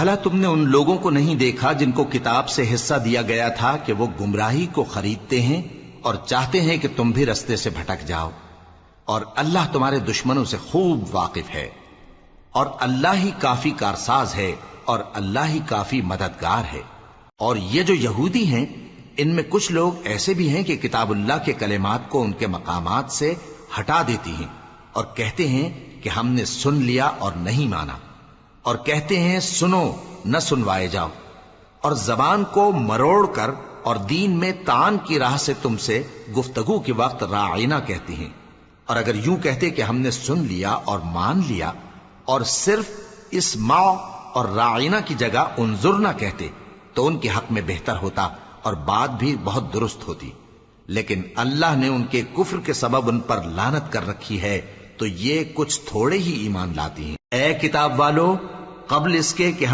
بھلا تم نے ان لوگوں کو نہیں دیکھا جن کو کتاب سے حصہ دیا گیا تھا کہ وہ گمراہی کو خریدتے ہیں اور چاہتے ہیں کہ تم بھی رستے سے بھٹک جاؤ، اور اللہ تمہارے دشمنوں سے خوب واقف ہے، اور اللہ ہی کافی کارساز ہے، اور اللہ ہی کافی مددگار ہے۔ اور یہ جو یہودی ہیں، ان میں کچھ لوگ ایسے بھی ہیں کہ کتاب اللہ کے کلمات کو ان کے مقامات سے ہٹا دیتی ہیں اور کہتے ہیں کہ ہم نے سن لیا اور نہیں مانا، اور کہتے ہیں سنو نہ سنوائے جاؤ، اور زبان کو مروڑ کر اور دین میں طعن کی راہ سے تم سے گفتگو کے وقت راعینا کہتی ہیں۔ اور اگر یوں کہتے کہ ہم نے سن لیا اور مان لیا، اور صرف اسمع اور راعینا کی جگہ انظرنا کہتے، تو ان کے حق میں بہتر ہوتا اور بات بھی بہت درست ہوتی، لیکن اللہ نے ان کے کفر کے سبب ان پر لعنت کر رکھی ہے، تو یہ کچھ تھوڑے ہی ایمان لاتی ہیں۔ اے کتاب والو، قبل اس کے کہ